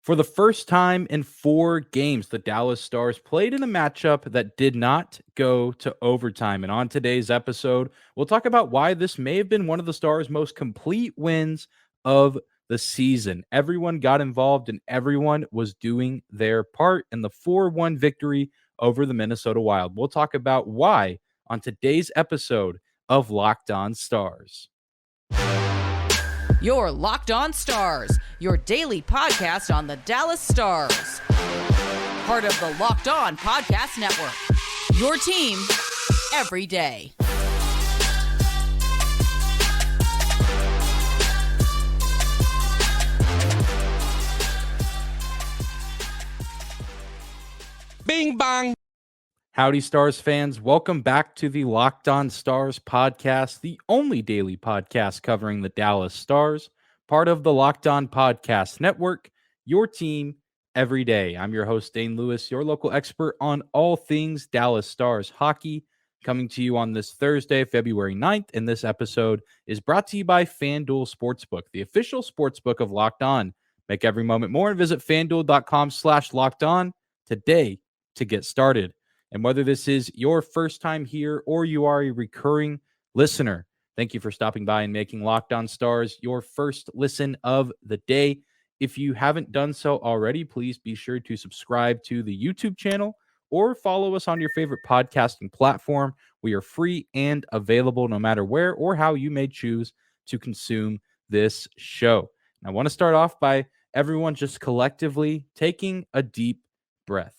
For the first time in 4 games, the Dallas Stars played in a matchup that did not go to overtime. And on today's episode, we'll talk about why this may have been one of the Stars' most complete wins of the season. Everyone got involved and everyone was doing their part in the 4-1 victory over the Minnesota Wild. We'll talk about why on today's episode of Locked On Stars. Your Locked On Stars, your daily podcast on the Dallas Stars. Part of the Locked On Podcast Network. Your team every day. Bing bong. Howdy, Stars fans. Welcome back to the Locked On Stars podcast, the only daily podcast covering the Dallas Stars, part of the Locked On Podcast Network, your team every day. I'm your host, Dane Lewis, your local expert on all things Dallas Stars hockey, coming to you on this Thursday, February 9th, and this episode is brought to you by FanDuel Sportsbook, the official sportsbook of Locked On. Make every moment more and visit FanDuel.com/LockedOn today to get started. And whether this is your first time here or you are a recurring listener, thank you for stopping by and making Locked On Stars your first listen of the day. If you haven't done so already, please be sure to subscribe to the YouTube channel or follow us on your favorite podcasting platform. We are free and available no matter where or how you may choose to consume this show. And I want to start off by everyone just collectively taking a deep breath.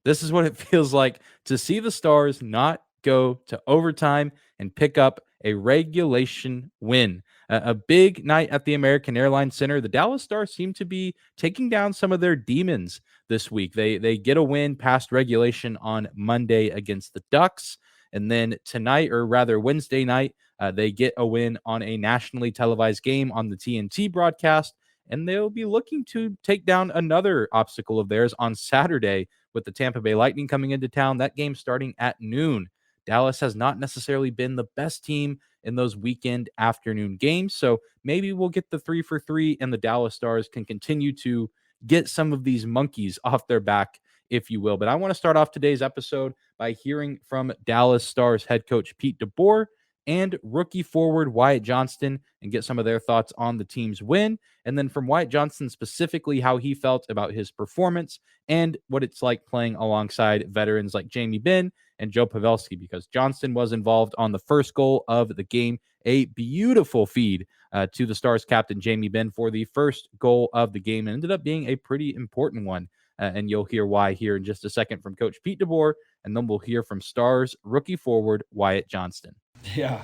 This is what it feels like to see the Stars not go to overtime and pick up a regulation win. A big night at the American Airlines Center. The Dallas Stars seem to be taking down some of their demons this week. They get a win past regulation on Monday against the Ducks. And then tonight, or rather Wednesday night, they get a win on a nationally televised game on the TNT broadcast. And they'll be looking to take down another obstacle of theirs on Saturday with the Tampa Bay Lightning coming into town. That game starting at noon. Dallas has not necessarily been the best team in those weekend afternoon games. So maybe we'll get the 3-for-3 and the Dallas Stars can continue to get some of these monkeys off their back, if you will. But I want to start off today's episode by hearing from Dallas Stars head coach Pete DeBoer and rookie forward Wyatt Johnston and get some of their thoughts on the team's win. And then from Wyatt Johnston specifically, how he felt about his performance and what it's like playing alongside veterans like Jamie Benn and Joe Pavelski, because Johnston was involved on the first goal of the game. A beautiful feed to the Stars captain Jamie Benn for the first goal of the game, and ended up being a pretty important one. And you'll hear why here in just a second from Coach Pete DeBoer, and then we'll hear from Stars rookie forward Wyatt Johnston. Yeah,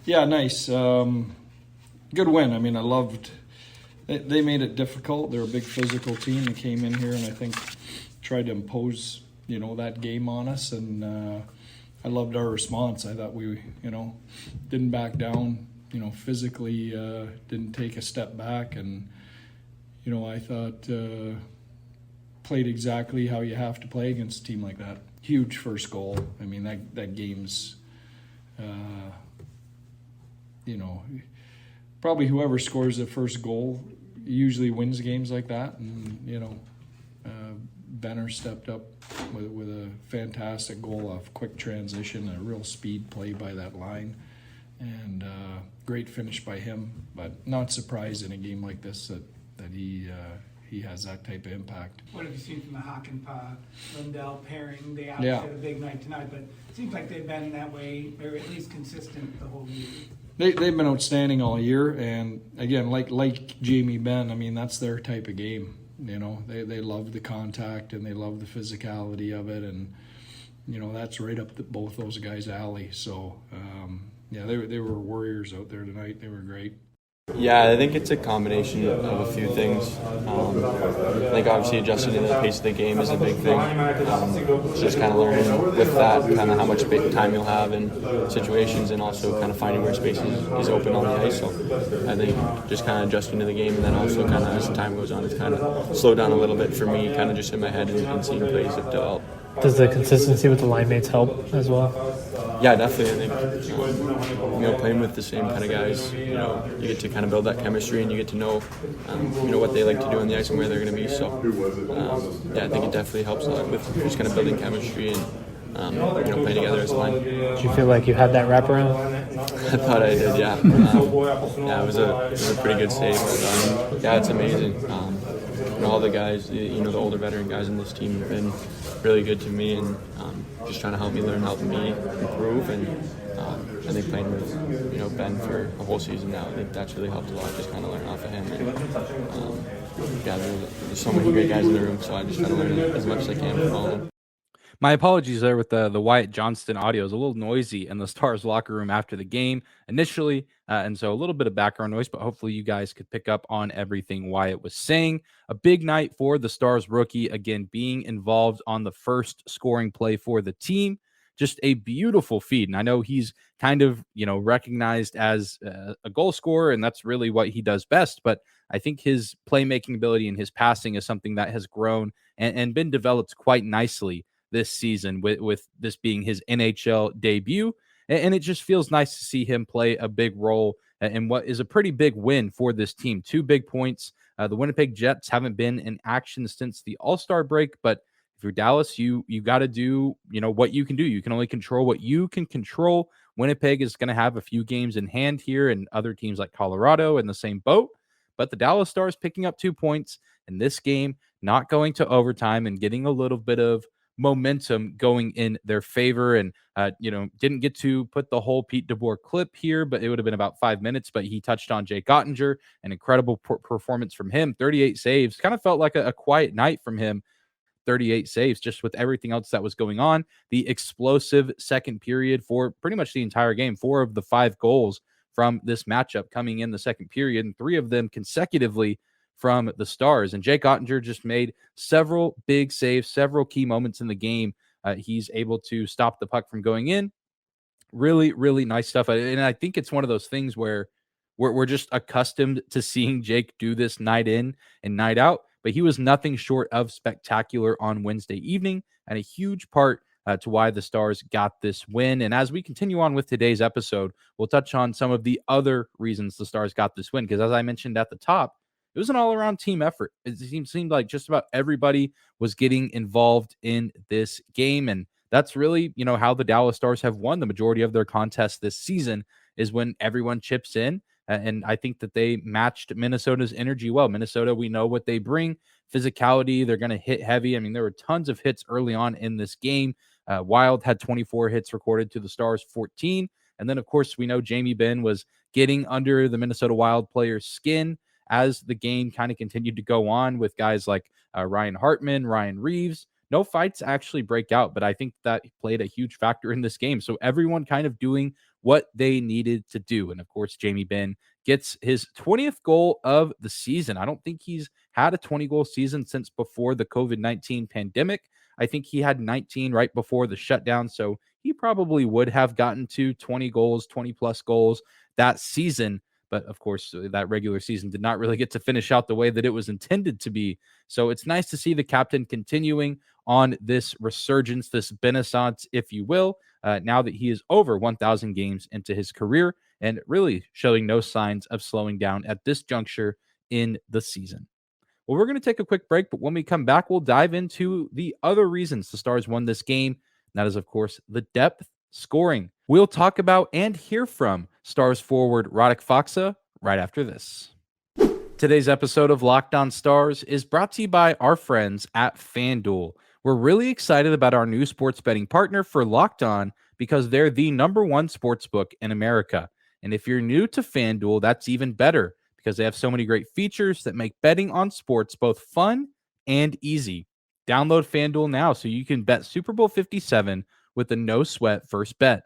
nice. Good win. I mean, I loved they made it difficult. They're a big physical team. They came in here and I think tried to impose, that game on us. And I loved our response. I thought we, didn't back down, physically didn't take a step back. And, I thought played exactly how you have to play against a team like that. Huge first goal. I mean, that game's, probably whoever scores the first goal usually wins games like that. And, Benner stepped up with a fantastic goal off quick transition, a real speed play by that line, and great finish by him. But not surprised in a game like this that he has that type of impact. What have you seen from the Hakanpaa Lindell pairing? They obviously had a big night tonight, but it seems like they've been that way, or at least consistent the whole year. They've been outstanding all year, and again, like Jamie Benn, I mean, that's their type of game. They love the contact and they love the physicality of it, and that's right up both those guys' alley. So they were warriors out there tonight. They were great. Yeah, I think it's a combination of a few things. I think obviously adjusting to the pace of the game is a big thing. Just kind of learning with that kind of how much time you'll have in situations, and also kind of finding where space is open on the ice. So I think just kind of adjusting to the game, and then also kind of as time goes on, it's kind of slowed down a little bit for me, kind of just in my head and seeing plays develop. Does the consistency with the line mates help as well? Yeah, definitely. I think, playing with the same kind of guys, you get to kind of build that chemistry and you get to know, what they like to do on the ice and where they're going to be. So, I think it definitely helps a lot with just kind of building chemistry and, playing together as a line. Did you feel like you had that wraparound? I thought I did, yeah. It was a pretty good save. But, it's amazing. All the guys, the older veteran guys in this team have been really good to me and just trying to help me learn, helping me improve. And I think playing with Ben for a whole season now, I think that's really helped a lot. Just kind of learn off of him. And, there's so many great guys in the room, so I just try to learn as much as I can from all of them. My apologies there with the Wyatt Johnston audio. It was a little noisy in the Stars locker room after the game initially, and so a little bit of background noise, but hopefully you guys could pick up on everything Wyatt was saying. A big night for the Stars rookie, again, being involved on the first scoring play for the team. Just a beautiful feed, and I know he's kind of, recognized as a goal scorer, and that's really what he does best, but I think his playmaking ability and his passing is something that has grown and been developed quite nicely this season with this being his NHL debut. And it just feels nice to see him play a big role in what is a pretty big win for this team. 2 big points. The Winnipeg Jets haven't been in action since the All-Star break, but if you're Dallas, you got to do, what you can do. You can only control what you can control. Winnipeg is going to have a few games in hand here and other teams like Colorado in the same boat. But the Dallas Stars picking up 2 points in this game, not going to overtime and getting a little bit of momentum going in their favor. And didn't get to put the whole Pete DeBoer clip here, but it would have been about 5 minutes. But he touched on Jake Ottinger, an incredible performance from him. 38 saves, kind of felt like a quiet night from him. 38 saves just with everything else that was going on. The explosive second period for pretty much the entire game. 4 of the 5 goals from this matchup coming in the second period, and 3 of them consecutively from the Stars. And Jake Ottinger just made several big saves, several key moments in the game. He's able to stop the puck from going in. Really, really nice stuff. And I think it's one of those things where we're just accustomed to seeing Jake do this night in and night out, but he was nothing short of spectacular on Wednesday evening and a huge part to why the Stars got this win. And as we continue on with today's episode, we'll touch on some of the other reasons the Stars got this win, because as I mentioned at the top, it was an all-around team effort. It seemed like just about everybody was getting involved in this game, and that's really, how the Dallas Stars have won the majority of their contests this season, is when everyone chips in. And I think that they matched Minnesota's energy well. Minnesota, we know what they bring. Physicality, they're going to hit heavy. I mean, there were tons of hits early on in this game. Wild had 24 hits recorded to the Stars 14. And then, of course, we know Jamie Benn was getting under the Minnesota Wild players' skin as the game kind of continued to go on with guys like Ryan Hartman, Ryan Reeves. No fights actually break out, but I think that played a huge factor in this game. So everyone kind of doing what they needed to do. And of course, Jamie Benn gets his 20th goal of the season. I don't think he's had a 20-goal season since before the COVID-19 pandemic. I think he had 19 right before the shutdown. So he probably would have gotten to 20 goals, 20-plus goals that season. But of course, that regular season did not really get to finish out the way that it was intended to be. So it's nice to see the captain continuing on this resurgence, this renaissance, if you will, now that he is over 1,000 games into his career and really showing no signs of slowing down at this juncture in the season. Well, we're going to take a quick break, but when we come back, we'll dive into the other reasons the Stars won this game. And that is, of course, the depth scoring. We'll talk about and hear from Stars forward Radek Faksa right after this. Today's episode of Locked On Stars is brought to you by our friends at FanDuel. We're really excited about our new sports betting partner for Locked On because they're the #1 sportsbook in America. And if you're new to FanDuel, that's even better because they have so many great features that make betting on sports both fun and easy. Download FanDuel now so you can bet Super Bowl 57 with a no-sweat first bet.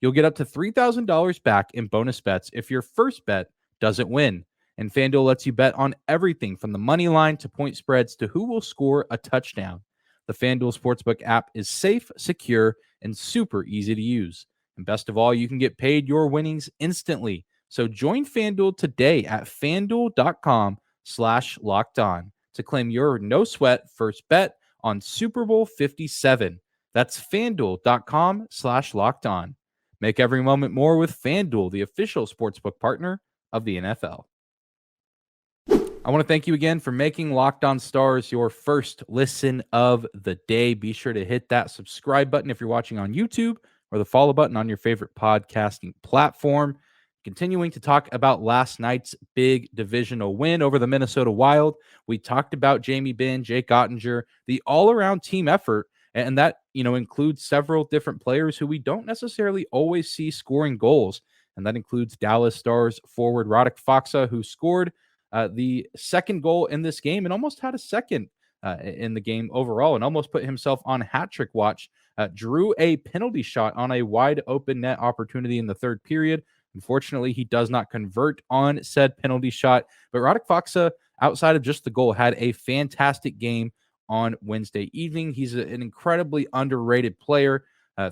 You'll get up to $3,000 back in bonus bets if your first bet doesn't win. And FanDuel lets you bet on everything from the money line to point spreads to who will score a touchdown. The FanDuel Sportsbook app is safe, secure, and super easy to use. And best of all, you can get paid your winnings instantly. So join FanDuel today at FanDuel.com/lockedon to claim your no-sweat first bet on Super Bowl 57. That's FanDuel.com/lockedon. Make every moment more with FanDuel, the official sportsbook partner of the NFL. I want to thank you again for making Locked On Stars your first listen of the day. Be sure to hit that subscribe button if you're watching on YouTube, or the follow button on your favorite podcasting platform. Continuing to talk about last night's big divisional win over the Minnesota Wild. We talked about Jamie Benn, Jake Ottinger, the all-around team effort, and that, includes several different players who we don't necessarily always see scoring goals. And that includes Dallas Stars forward Radek Faksa, who scored the second goal in this game and almost had a second in the game overall, and almost put himself on hat trick watch. Drew a penalty shot on a wide open net opportunity in the third period. Unfortunately, he does not convert on said penalty shot. But Radek Faksa, outside of just the goal, had a fantastic game on Wednesday evening. He's an incredibly underrated player.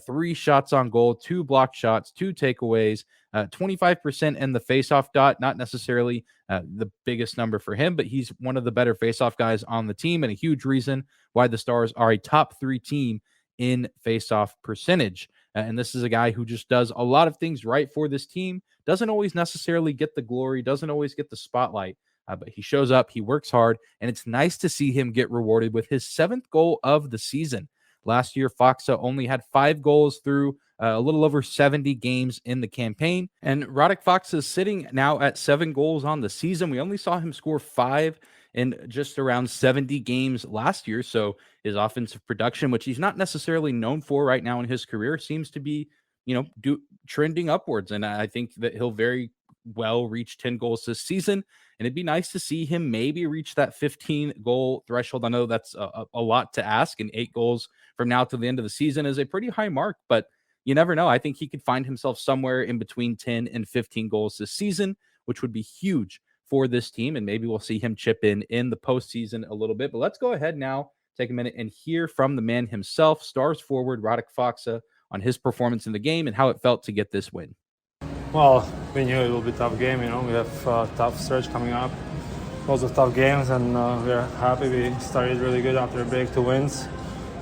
3 shots on goal, 2 blocked shots, 2 takeaways, 25% in the faceoff dot. Not necessarily the biggest number for him, but he's one of the better faceoff guys on the team, and a huge reason why the Stars are a top 3 team in faceoff percentage. And this is a guy who just does a lot of things right for this team. Doesn't always necessarily get the glory, doesn't always get the spotlight, but he shows up, he works hard, and it's nice to see him get rewarded with his 7th goal of the season. Last year, Faksa only had 5 goals through a little over 70 games in the campaign. And Radek Faksa is sitting now at 7 goals on the season. We only saw him score 5 in just around 70 games last year. So his offensive production, which he's not necessarily known for right now in his career, seems to be, trending upwards. And I think that he'll very well reach 10 goals this season. And it'd be nice to see him maybe reach that 15 goal threshold. I know that's a lot to ask, and 8 goals from now to the end of the season is a pretty high mark, but you never know. I think he could find himself somewhere in between 10 and 15 goals this season, which would be huge for this team. And maybe we'll see him chip in the postseason a little bit. But let's go ahead now, take a minute and hear from the man himself, Stars forward Radek Faksa, on his performance in the game and how it felt to get this win. Well, we knew it will be a tough game. We have a tough stretch coming up, lots of tough games, and we're happy we started really good after a break, 2 wins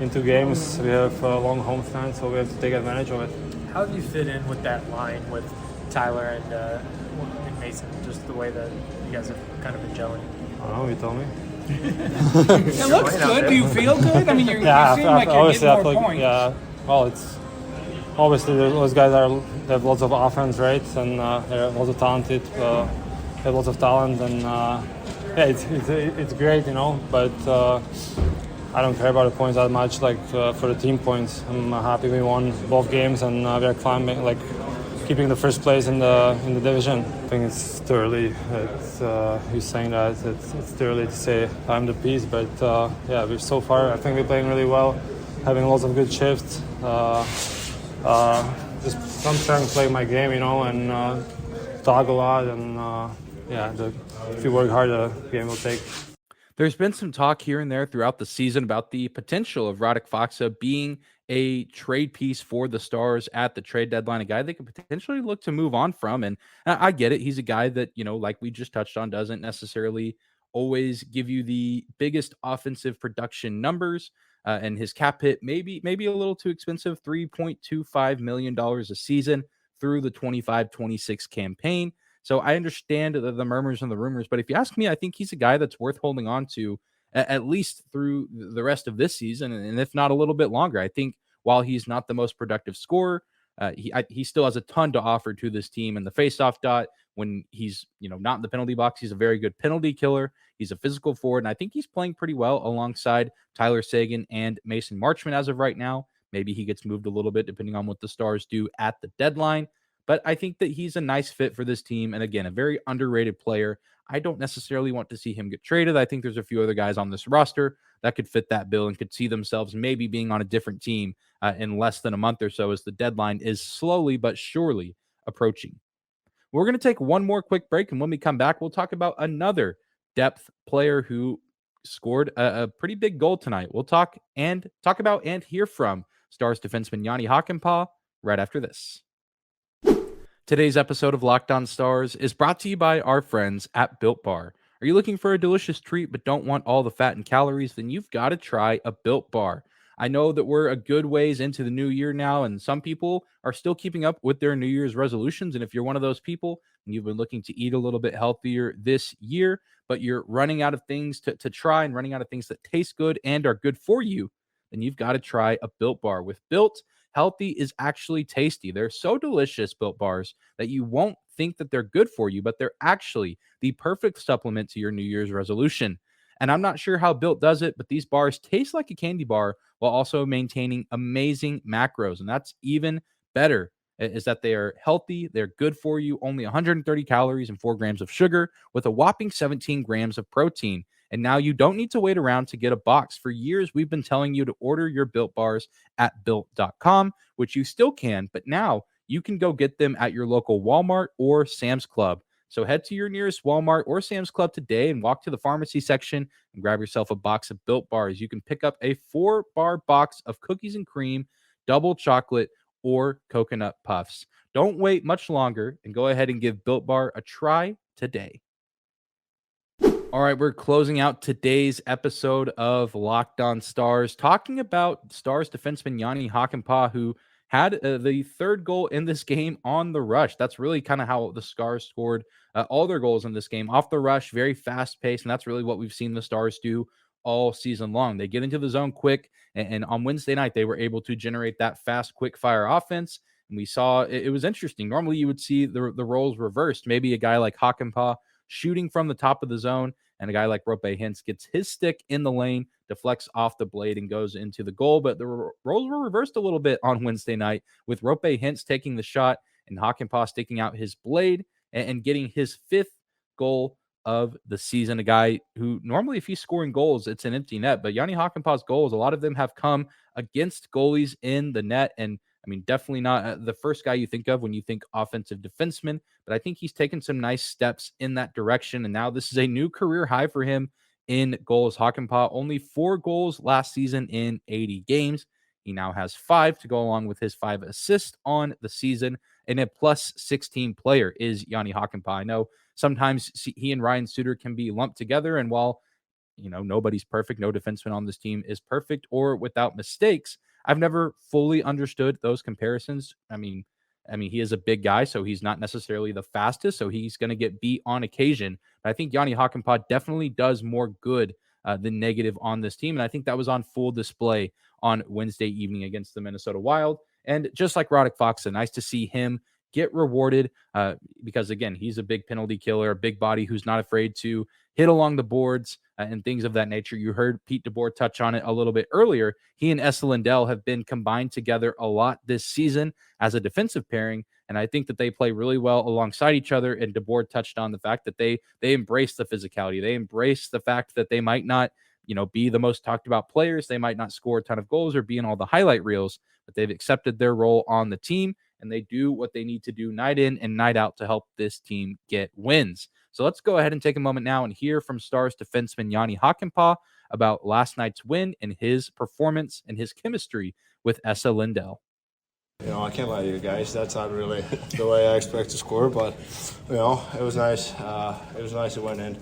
in 2 games. We have a long home stand, so we have to take advantage of it. How do you fit in with that line with Tyler and Mason? Just the way that you guys have kind of been gelling. I don't know. You tell me. It looks good. Do you feel good? I mean, you seem like you're getting more points. Yeah. Well, it's obviously those guys they have lots of offense, right? And they're also talented. They have lots of talent, and it's great, But I don't care about the points that much. Like for the team points, I'm happy we won both games, and we're climbing, keeping the first place in the division. I think it's too early. He's saying that it's too early to say time to peace, but so far I think we're playing really well, having lots of good shifts. Just I'm trying to play my game, and talk a lot, and if you work hard, the game will take. There's been some talk here and there throughout the season about the potential of Radek Faksa being a trade piece for the Stars at the trade deadline, a guy they could potentially look to move on from. And I get it. He's a guy that, like we just touched on, doesn't necessarily always give you the biggest offensive production numbers. And his cap hit maybe a little too expensive, $3.25 million a season through the 25-26 campaign. So I understand the murmurs and the rumors, but if you ask me, I think he's a guy that's worth holding on to at least through the rest of this season, and if not a little bit longer. I think while he's not the most productive scorer, he still has a ton to offer to this team in the faceoff dot. When he's not in the penalty box, he's a very good penalty killer. He's a physical forward, and I think he's playing pretty well alongside Tyler Seguin and Mason Marchment as of right now. Maybe he gets moved a little bit depending on what the Stars do at the deadline. But I think that he's a nice fit for this team. And again, a very underrated player. I don't necessarily want to see him get traded. I think there's a few other guys on this roster that could fit that bill and could see themselves maybe being on a different team in less than a month or so, as the deadline is slowly but surely approaching. We're going to take one more quick break. And when we come back, we'll talk about another depth player who scored a pretty big goal tonight. We'll talk about and hear from Stars defenseman Jani Hakanpaa right after this. Today's episode of Locked On Stars is brought to you by our friends at Built Bar. Are you looking for a delicious treat but don't want all the fat and calories? Then you've got to try a Built Bar. I know that we're a good ways into the new year now, and some people are still keeping up with their New Year's resolutions. And if you're one of those people and you've been looking to eat a little bit healthier this year, but you're running out of things to try and running out of things that taste good and are good for you, then you've got to try a Built Bar. With Built, healthy is actually tasty. They're so delicious, Built Bars, that you won't think that they're good for you, but they're actually the perfect supplement to your New Year's resolution. And I'm not sure how Built does it, but these bars taste like a candy bar while also maintaining amazing macros. And that's even better, is that they are healthy, they're good for you, only 130 calories and 4 grams of sugar with a whopping 17 grams of protein. And now you don't need to wait around to get a box. For years, we've been telling you to order your Built Bars at built.com, which you still can, but now you can go get them at your local Walmart or Sam's Club. So head to your nearest Walmart or Sam's Club today and walk to the pharmacy section and grab yourself a box of Built Bars. You can pick up a 4-bar box of cookies and cream, double chocolate, or coconut puffs. Don't wait much longer and go ahead and give Built Bar a try today. All right, we're closing out today's episode of Locked On Stars, talking about Stars defenseman Jani Hakanpaa, who had the third goal in this game on the rush. That's really kind of how the Stars scored all their goals in this game, off the rush, very fast paced, and that's really what we've seen the Stars do all season long. They get into the zone quick, and on Wednesday night, they were able to generate that fast, quick fire offense. And we saw it was interesting. Normally, you would see the roles reversed. Maybe a guy like Hakanpaa shooting from the top of the zone, and a guy like Rope Hintz gets his stick in the lane, deflects off the blade, and goes into the goal. But the roles were reversed a little bit on Wednesday night, with Rope Hintz taking the shot and Hakanpaa sticking out his blade and getting his 5th goal of the season. A guy who normally, if he's scoring goals, it's an empty net. But Jani Hakanpaa's goals, a lot of them have come against goalies in the net. And I mean, definitely not the first guy you think of when you think offensive defenseman, but I think he's taken some nice steps in that direction. And now this is a new career high for him in goals. Hakanpaa only 4 goals last season in 80 games. He now has 5 to go along with his 5 assists on the season, and a plus 16 player is Jani Hakanpaa. I know sometimes he and Ryan Suter can be lumped together, and while nobody's perfect, no defenseman on this team is perfect or without mistakes, I've never fully understood those comparisons. I mean, he is a big guy, so he's not necessarily the fastest, so he's going to get beat on occasion. But I think Jani Hakanpaa definitely does more good than negative on this team, and I think that was on full display on Wednesday evening against the Minnesota Wild. And just like Radek Faksa, nice to see him get rewarded because, again, he's a big penalty killer, a big body who's not afraid to hit along the boards and things of that nature. You heard Pete DeBoer touch on it a little bit earlier. He and Esa Lindell have been combined together a lot this season as a defensive pairing, and I think that they play really well alongside each other. And DeBoer touched on the fact that they embrace the physicality. They embrace the fact that they might not be the most talked about players. They might not score a ton of goals or be in all the highlight reels, but they've accepted their role on the team, and they do what they need to do night in and night out to help this team get wins. So let's go ahead and take a moment now and hear from Stars defenseman Jani Hakanpaa about last night's win and his performance and his chemistry with Esa Lindell. I can't lie to you guys. That's not really the way I expect to score, but it was nice. It was nice it went in.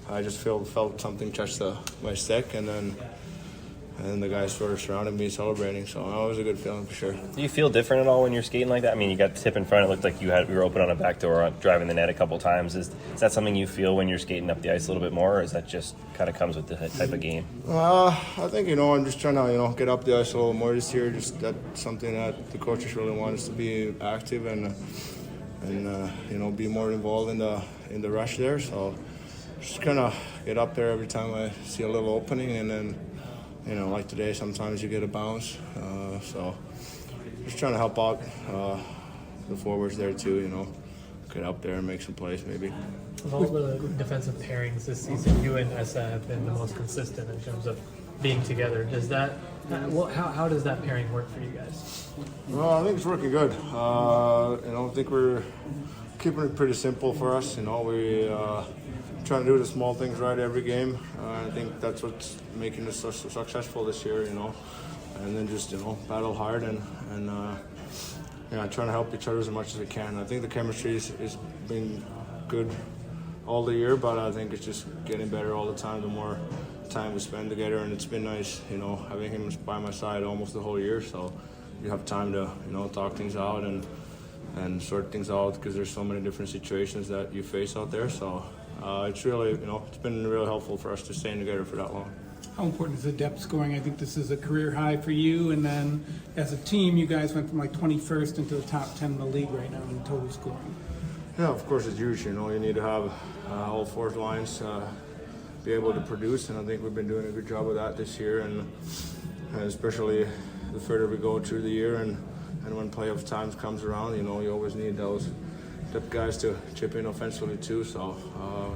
I just felt something touch my stick, and then the guys sort of surrounded me celebrating. So it was a good feeling for sure. Do you feel different at all when you're skating like that? I mean, you got the tip in front. It looked like we were open on a back door, driving the net a couple times. Is that something you feel when you're skating up the ice a little bit more, or is that just kind of comes with the type of game? I think I'm just trying to get up the ice a little more this year. Just that's something that the coaches really want us to be active and be more involved in the rush there. So just kind of get up there every time I see a little opening, and then. Like today, sometimes you get a bounce. So just trying to help out the forwards there too, get up there and make some plays maybe. Of all the defensive pairings this season, you and Esa have been the most consistent in terms of being together. Does that, how does that pairing work for you guys? Well, I think it's working good. I think we're keeping it pretty simple for us. We trying to do the small things right every game. I think that's what's making us so successful this year, and then just, battle hard and trying to help each other as much as we can. I think the chemistry has been good all the year, but I think it's just getting better all the time. The more time we spend together, and it's been nice, having him by my side almost the whole year. So you have time to, talk things out and sort things out because there's so many different situations that you face out there. So it's really, it's been really helpful for us to stay together for that long. How important is the depth scoring? I think this is a career high for you, and then as a team, you guys went from like 21st into the top 10 in the league right now in total scoring. Yeah, of course it's huge. You need to have all four lines be able to produce, and I think we've been doing a good job of that this year, and especially the further we go through the year, and when playoff times comes around, you always need those guys to chip in offensively too. So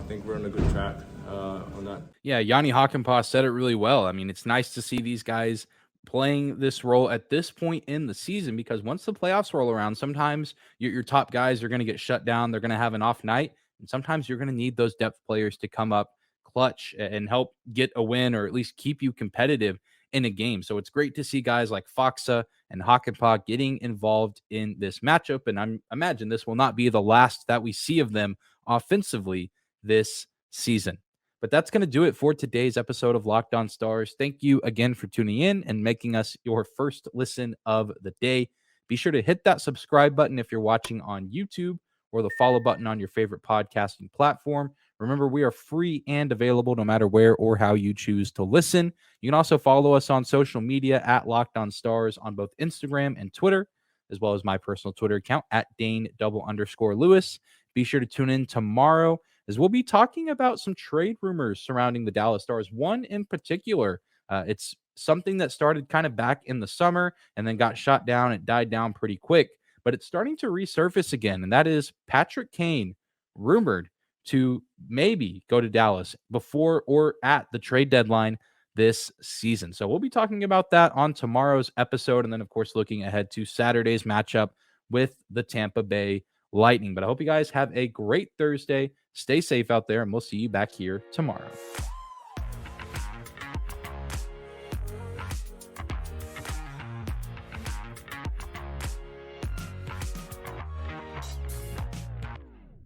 I think we're on a good track on that. Yeah, Jani Hakanpaa said it really well. I mean, it's nice to see these guys playing this role at this point in the season, because once the playoffs roll around, sometimes your top guys are going to get shut down. They're going to have an off night, and sometimes you're going to need those depth players to come up clutch and help get a win, or at least keep you competitive in a game. So it's great to see guys like Faksa and Hakanpaa getting involved in this matchup, and I imagine this will not be the last that we see of them offensively this season. But that's going to do it for today's episode of Locked On Stars. Thank you again for tuning in and making us your first listen of the day. Be sure to hit that subscribe button if you're watching on YouTube, or the follow button on your favorite podcasting platform. Remember, we are free and available no matter where or how you choose to listen. You can also follow us on social media at Locked On Stars on both Instagram and Twitter, as well as my personal Twitter account at Dane_Lewis. Be sure to tune in tomorrow, as we'll be talking about some trade rumors surrounding the Dallas Stars. One in particular, it's something that started kind of back in the summer and then got shot down. It died down pretty quick, but it's starting to resurface again, and that is Patrick Kane rumored to maybe go to Dallas before or at the trade deadline this season. So we'll be talking about that on tomorrow's episode, and then, of course, looking ahead to Saturday's matchup with the Tampa Bay Lightning. But I hope you guys have a great Thursday. Stay safe out there, and we'll see you back here tomorrow.